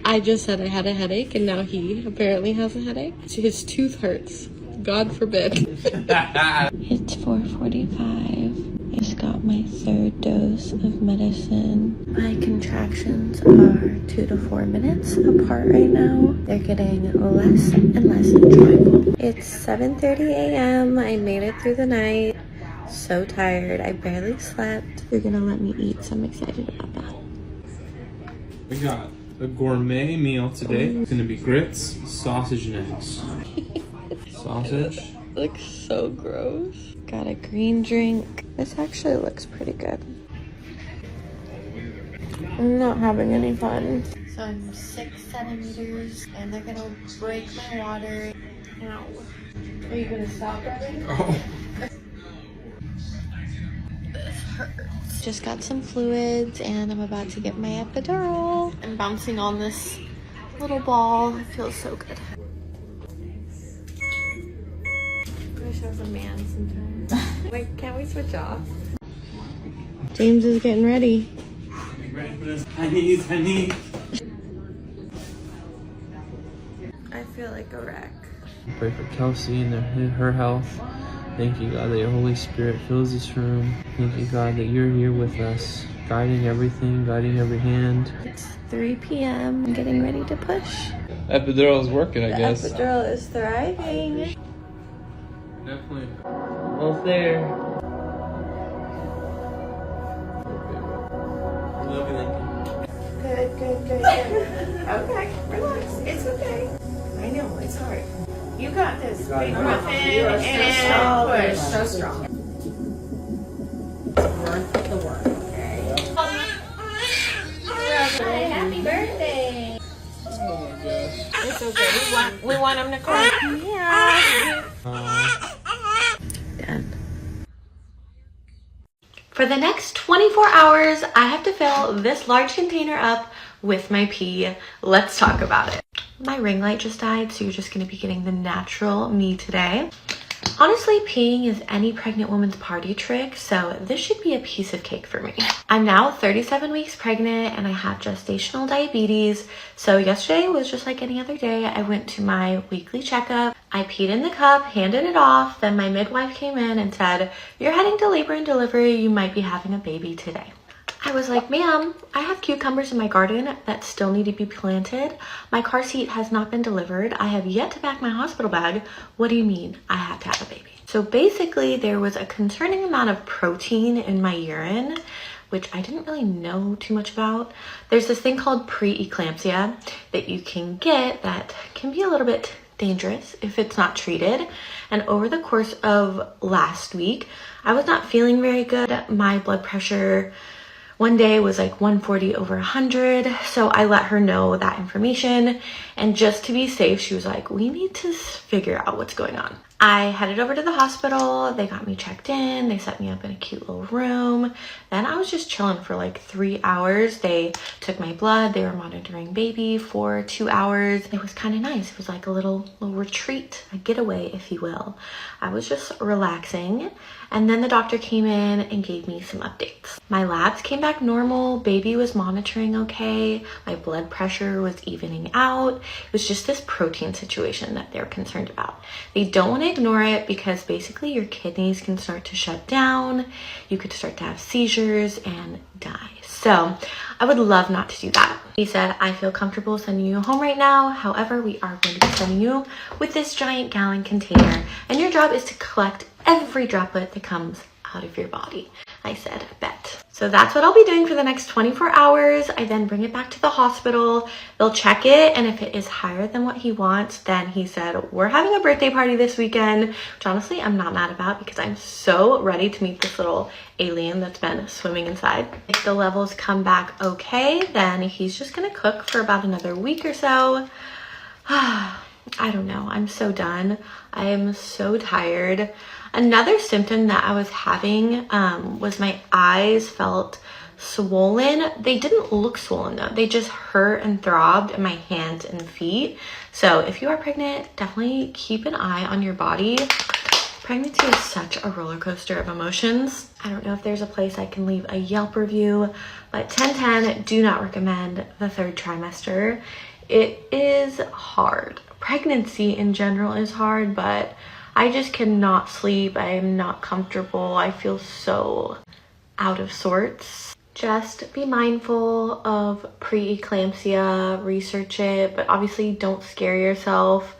I just said I had a headache, and now he apparently has a headache. His tooth hurts. God forbid. It's 4:45. I just got my 3rd dose of medicine. My contractions are 2 to 4 minutes apart right now. They're getting less and less enjoyable. It's 7:30 a.m. I made it through the night. So tired. I barely slept. They're gonna let me eat, so I'm excited about that. We got a gourmet meal today. It's gonna be grits, sausage, and eggs. Sausage. Looks so gross. Got a green drink. This actually looks pretty good. I'm not having any fun. So I'm 6 centimeters and they're gonna break my water. Ow. Are you gonna stop already? Oh. This hurts. Just got some fluids and I'm about to get my epidural. I'm bouncing on this little ball. It feels so good. I wish I was a man sometimes. Wait, can't we switch off? James is getting ready. Ready for this? I need. I feel like a wreck. Pray for Kelsey and her health. Thank you, God, that your Holy Spirit fills this room. Thank you, God, that you're here with us, guiding everything, guiding every hand. It's 3 p.m. I'm getting ready to push. Epidural is working, I guess. The epidural is thriving. Definitely. Almost there. Love you, Lincoln. Good. Okay, relax. It's okay. I know, it's hard. You got this. Big muffin and push. So strong. It's worth the work, okay? Happy birthday. Oh my gosh. It's okay. We want him to cry. Yeah. Done. For the next 24 hours, I have to fill this large container up with my pee. Let's talk about it. My ring light just died, so you're just gonna be getting the natural me today. Honestly, peeing is any pregnant woman's party trick, so this should be a piece of cake for me. I'm now 37 weeks pregnant and I have gestational diabetes. So yesterday was just like any other day. I went to my weekly checkup. I peed in the cup, handed it off. Then my midwife came in and said, "You're heading to labor and delivery. You might be having a baby today." I was like, "Ma'am, I have cucumbers in my garden that still need to be planted. My car seat has not been delivered. I have yet to pack my hospital bag. What do you mean I have to have a baby?" So basically there was a concerning amount of protein in my urine, which I didn't really know too much about. There's this thing called preeclampsia that you can get that can be a little bit dangerous if it's not treated. And over the course of last week, I was not feeling very good. My blood pressure one day was like 140 over 100. So I let her know that information. And just to be safe, she was like, "We need to figure out what's going on." I headed over to the hospital. They got me checked in. They set me up in a cute little room. Then I was just chilling for like 3 hours. They took my blood. They were monitoring baby for 2 hours. It was kind of nice. It was like a little retreat, a getaway, if you will. I was just relaxing. And then the doctor came in and gave me some updates. My labs came back normal. Baby was monitoring okay. My blood pressure was evening out. It was just this protein situation that they're concerned about. They don't want to ignore it because basically your kidneys can start to shut down. You could start to have seizures and die. So I would love not to do that. He said, "I feel comfortable sending you home right now. However, we are going to be sending you with this giant gallon container. And your job is to collect every droplet that comes out of your body." I said, "Bet." So that's what I'll be doing for the next 24 hours. I then bring it back to the hospital. They'll check it, and if it is higher than what he wants, then he said, "We're having a birthday party this weekend," which honestly I'm not mad about because I'm so ready to meet this little alien that's been swimming inside. If the levels come back okay, then he's just gonna cook for about another week or so. I don't know. I'm so done. I am so tired. Another symptom that I was having was my eyes felt swollen. They didn't look swollen though. They just hurt and throbbed in my hands and feet. So if you are pregnant, definitely keep an eye on your body. Pregnancy is such a roller coaster of emotions. I don't know if there's a place I can leave a Yelp review, but 10/10, do not recommend the 3rd trimester. It is hard. Pregnancy in general is hard, but I just cannot sleep. I am not comfortable. I feel so out of sorts. Just be mindful of preeclampsia, research it, but obviously don't scare yourself.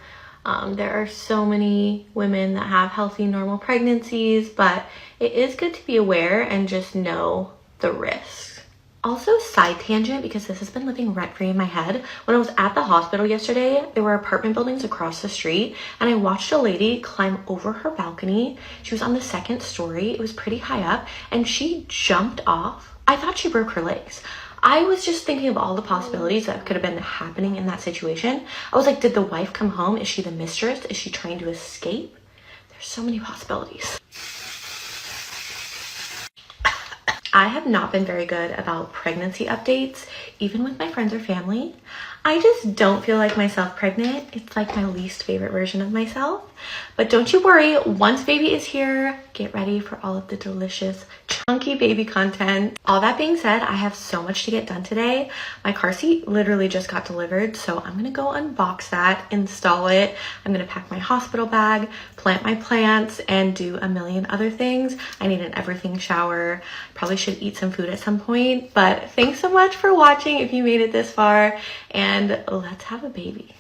There are so many women that have healthy, normal pregnancies, but it is good to be aware and just know the risks. Also, side tangent, because this has been living rent-free in my head. When I was at the hospital yesterday, there were apartment buildings across the street, and I watched a lady climb over her balcony. She was on the 2nd story. It was pretty high up, and she jumped off. I thought she broke her legs. I was just thinking of all the possibilities that could have been happening in that situation. I was like, did the wife come home? Is she the mistress? Is she trying to escape? There's so many possibilities. I have not been very good about pregnancy updates, even with my friends or family. I just don't feel like myself pregnant. It's like my least favorite version of myself. But don't you worry, once baby is here, get ready for all of the delicious, chunky baby content. All that being said, I have so much to get done today. My car seat literally just got delivered, so I'm gonna go unbox that, install it. I'm gonna pack my hospital bag, plant my plants, and do a million other things. I need an everything shower. Probably should eat some food at some point, but thanks so much for watching if you made it this far, and let's have a baby.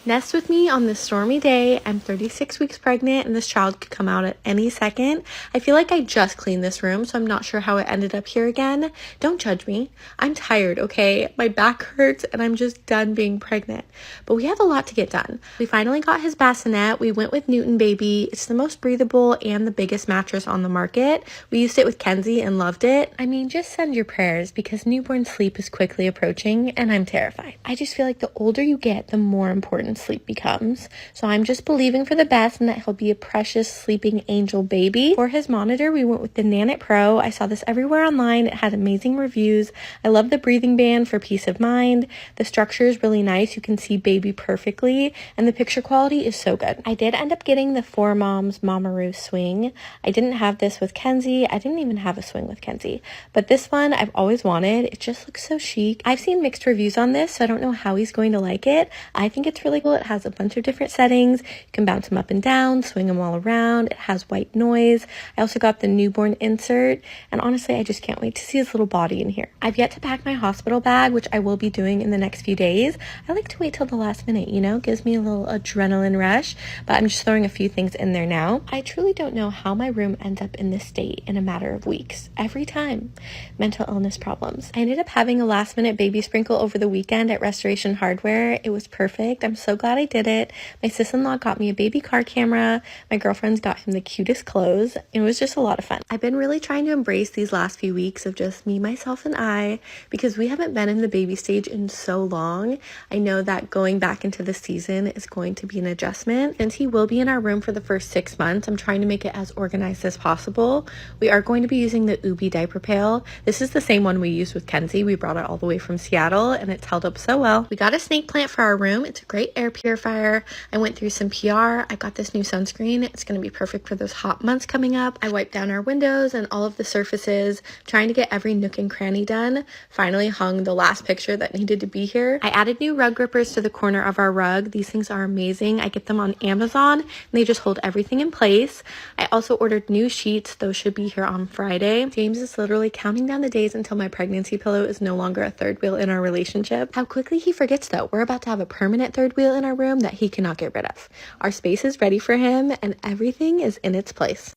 Nest with me on this stormy day. I'm 36 weeks pregnant and this child could come out at any second. I feel like I just cleaned this room, so I'm not sure how it ended up here again. Don't judge me. I'm tired, okay? My back hurts and I'm just done being pregnant. But we have a lot to get done. We finally got his bassinet. We went with Newton Baby. It's the most breathable and the biggest mattress on the market. We used it with Kenzie and loved it. I mean, just send your prayers because newborn sleep is quickly approaching and I'm terrified. I just feel like the older you get, the more important sleep becomes. So I'm just believing for the best and that he'll be a precious sleeping angel baby. For his monitor, we went with the Nanit Pro. I saw this everywhere online. It had amazing reviews. I love the breathing band for peace of mind. The structure is really nice. You can see baby perfectly and the picture quality is so good. I did end up getting the 4Moms Mamaroo swing. I didn't have this with Kenzie. I didn't even have a swing with Kenzie, but this one I've always wanted. It just looks so chic. I've seen mixed reviews on this, so I don't know how he's going to like it. I think it's really cool. It has a bunch of different settings. You can bounce them up and down, swing them all around. It has white noise. I also got the newborn insert, and honestly, I just can't wait to see his little body in here. I've yet to pack my hospital bag, which I will be doing in the next few days. I like to wait till the last minute, you know, gives me a little adrenaline rush, but I'm just throwing a few things in there now. I truly don't know how my room ends up in this state in a matter of weeks. Every time. Mental illness problems. I ended up having a last minute baby sprinkle over the weekend at Restoration Hardware. It was perfect. I'm so glad I did it. My sis-in-law got me a baby car camera. My girlfriends got him the cutest clothes. It was just a lot of fun. I've been really trying to embrace these last few weeks of just me, myself, and I, because we haven't been in the baby stage in so long. I know that going back into the season is going to be an adjustment. Since he will be in our room for the first 6 months, I'm trying to make it as organized as possible. We are going to be using the Ubi diaper pail. This is the same one we used with Kenzie. We brought it all the way from Seattle and it's held up so well. We got a snake plant for our room. It's a great air purifier. I went through some PR. I got this new sunscreen. It's going to be perfect for those hot months coming up. I wiped down our windows and all of the surfaces, trying to get every nook and cranny done. Finally hung the last picture that needed to be here. I added new rug grippers to the corner of our rug. These things are amazing. I get them on Amazon and they just hold everything in place. I also ordered new sheets. Those should be here on Friday. James is literally counting down the days until my pregnancy pillow is no longer a third wheel in our relationship. How quickly he forgets though. We're about to have a permanent third wheel in our room that he cannot get rid of. Our space is ready for him and everything is in its place.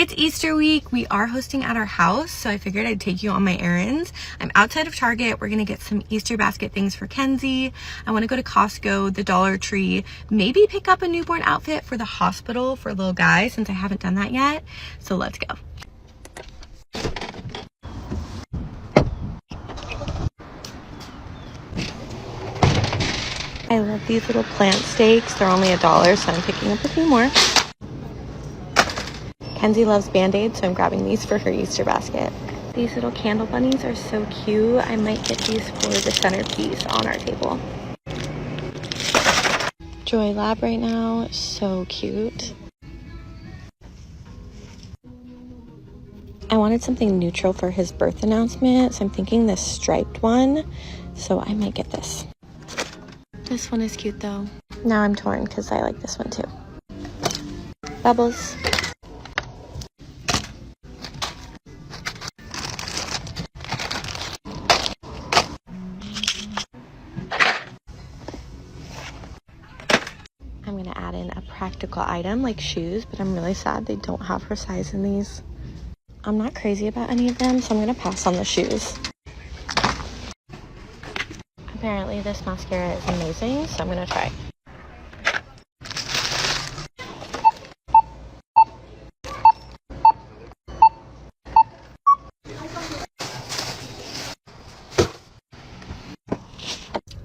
It's Easter week. We are hosting at our house, so I figured I'd take you on my errands. I'm outside of Target. We're gonna get some Easter basket things for Kenzie. I wanna go to Costco, the Dollar Tree, maybe pick up a newborn outfit for the hospital for a little guy since I haven't done that yet. So let's go. I love these little plant stakes. They're only $1, so I'm picking up a few more. Kenzie loves Band-Aids, so I'm grabbing these for her Easter basket. These little candle bunnies are so cute. I might get these for the centerpiece on our table. Joy Lab right now, so cute. I wanted something neutral for his birth announcement, so I'm thinking this striped one, so I might get this. This one is cute though. Now I'm torn because I like this one too. Bubbles. I'm gonna add in a practical item like shoes, but I'm really sad they don't have her size in these. I'm not crazy about any of them, so I'm gonna pass on the shoes. Apparently this mascara is amazing, so I'm gonna try.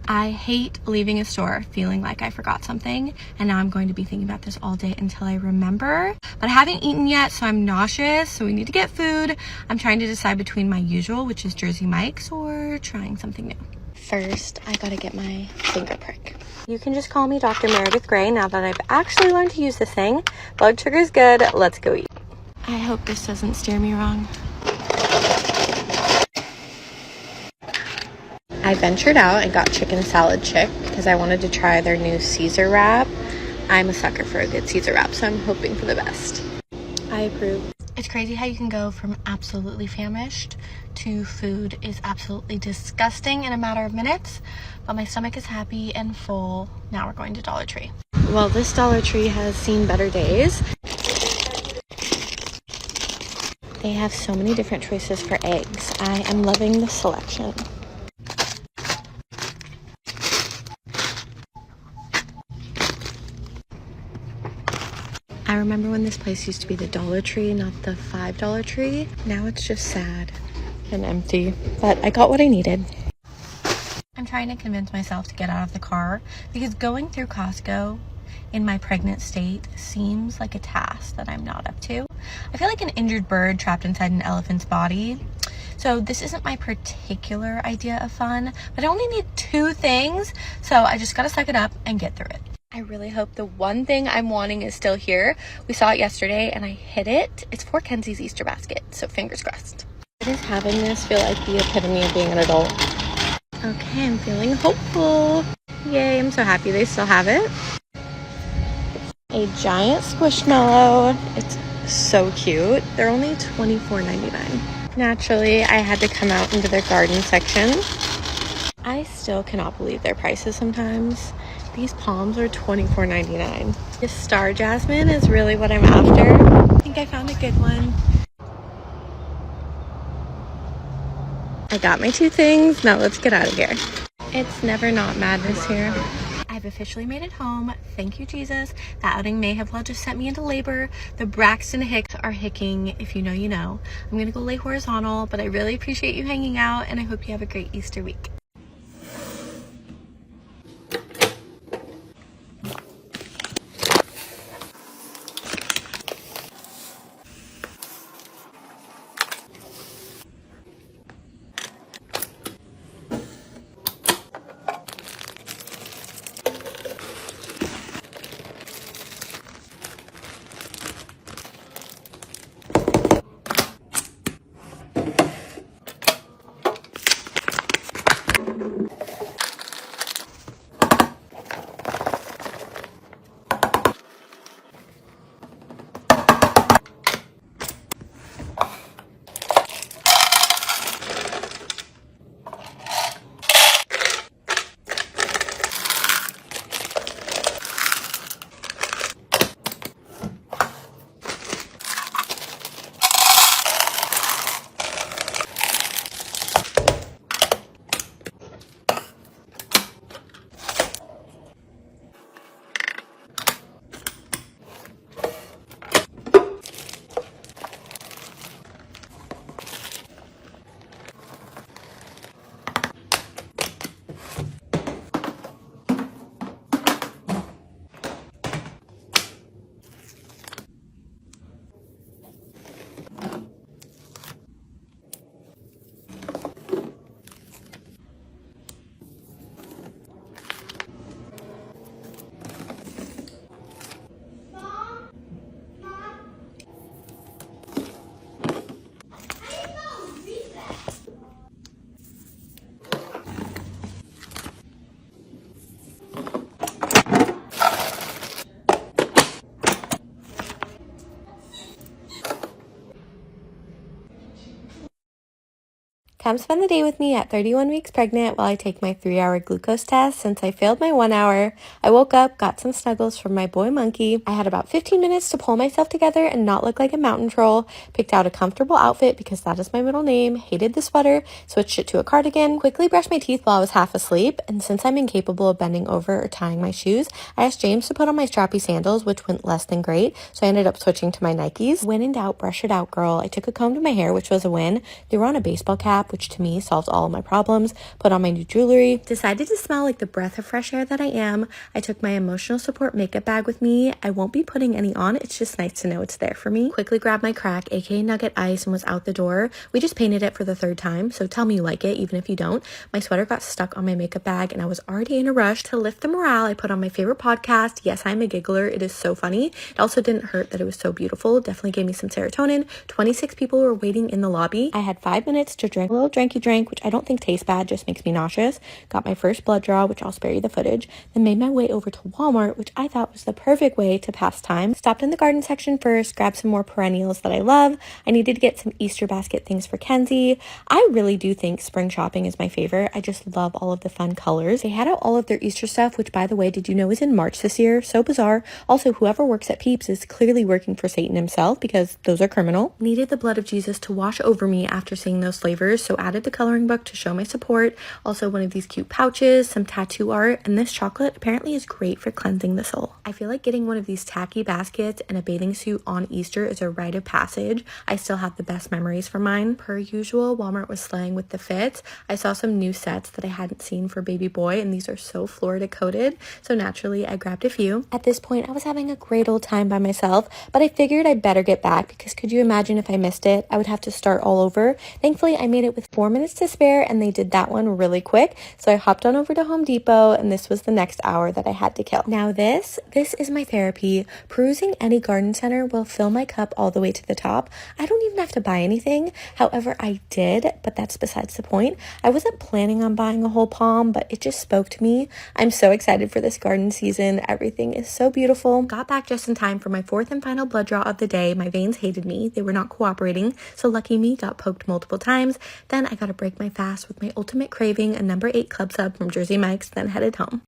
I hate leaving a store feeling like I forgot something, and now I'm going to be thinking about this all day until I remember. But I haven't eaten yet, so I'm nauseous, so we need to get food. I'm trying to decide between my usual, which is Jersey Mike's, or trying something new. First, I gotta get my finger prick. You can just call me Dr. Meredith Grey now that I've actually learned to use this thing. Blood sugar's good, let's go eat. I hope this doesn't steer me wrong. I ventured out and got Chicken Salad Chick because I wanted to try their new Caesar wrap. I'm a sucker for a good Caesar wrap, so I'm hoping for the best. I approve. It's crazy how you can go from absolutely famished to food is absolutely disgusting in a matter of minutes, but my stomach is happy and full. Now we're going to Dollar Tree. Well, this Dollar Tree has seen better days. They have so many different choices for eggs. I am loving the selection. I remember when this place used to be the Dollar Tree, not the $5 Tree. Now it's just sad and empty, but I got what I needed. I'm trying to convince myself to get out of the car because going through Costco in my pregnant state seems like a task that I'm not up to. I feel like an injured bird trapped inside an elephant's body. So this isn't my particular idea of fun, but I only need 2 things, so I just gotta suck it up and get through it. I really hope the one thing I'm wanting is still here. We saw it yesterday and I hit it. It's for Kenzie's Easter basket, so fingers crossed. Why does having this feel like the epitome of being an adult? Okay, I'm feeling hopeful. Yay, I'm so happy they still have it. A giant squishmallow. It's so cute. They're only $24.99. Naturally, I had to come out into their garden section. I still cannot believe their prices sometimes. These palms are $24.99. This star jasmine is really what I'm after. I think I found a good one. I got my 2 things. Now let's get out of here. It's never not madness here. I've officially made it home. Thank you, Jesus. That outing may have well just sent me into labor. The Braxton Hicks are hicking. If you know, you know. I'm gonna go lay horizontal, but I really appreciate you hanging out, and I hope you have a great Easter week. Come spend the day with me at 31 weeks pregnant while I take my 3-hour glucose test since I failed my 1 hour. I woke up, got some snuggles from my boy monkey. I had about 15 minutes to pull myself together and not look like a mountain troll. Picked out a comfortable outfit because that is my middle name. Hated the sweater. Switched it to a cardigan. Quickly brushed my teeth while I was half asleep. And since I'm incapable of bending over or tying my shoes, I asked James to put on my strappy sandals, which went less than great. So I ended up switching to my Nikes. When in doubt, brush it out, girl. I took a comb to my hair, which was a win. Threw on a baseball cap, which to me solved all of my problems. Put on my new jewelry. Decided to smell like the breath of fresh air that I am. I took my emotional support makeup bag with me. I won't be putting any on. It's just nice to know it's there for me. Quickly grabbed my crack, aka Nugget Ice, and was out the door. We just painted it for the 3rd time, so tell me you like it, even if you don't. My sweater got stuck on my makeup bag, and I was already in a rush. To lift the morale, I put on my favorite podcast. Yes, I'm a giggler. It is so funny. It also didn't hurt that it was so beautiful. Definitely gave me some serotonin. 26 people were waiting in the lobby. I had 5 minutes to drink a little drinky drink, which I don't think tastes bad, just makes me nauseous. Got my first blood draw, which I'll spare you the footage. Then made my way over to Walmart, which I thought was the perfect way to pass time. Stopped in the garden section first, grabbed some more perennials that I love. I needed to get some Easter basket things for Kenzie. I really do think spring shopping is my favorite. I just love all of the fun colors. They had out all of their Easter stuff, which by the way, did you know is in March this year? So bizarre. Also, whoever works at Peeps is clearly working for Satan himself because those are criminal. Needed the blood of Jesus to wash over me after seeing those flavors, so added the coloring book to show my support. Also one of these cute pouches, some tattoo art, and this chocolate apparently is great for cleansing the soul. I feel like getting one of these tacky baskets and a bathing suit on Easter is a rite of passage. I still have the best memories from mine. Per usual, Walmart was slaying with the fits. I saw some new sets that I hadn't seen for baby boy, and these are so Florida coated, so naturally I grabbed a few. At this point, I was having a great old time by myself, but I figured I'd better get back because could you imagine if I missed it? I would have to start all over. Thankfully, I made it with 4 minutes to spare, and they did that one really quick, so I hopped on over to Home Depot, and this was the next hour that I had to kill. Now this is my therapy. Perusing any garden center will fill my cup all the way to the top. I don't even have to buy anything. However, I did, but that's besides the point. I wasn't planning on buying a whole palm, but it just spoke to me. I'm so excited for this garden season. Everything is so beautiful. Got back just in time for my 4th and final blood draw of the day. My veins hated me. They were not cooperating, so lucky me, got poked multiple times. Then I got to break my fast with my ultimate craving, a number 8 club sub from Jersey Mike's, then headed home.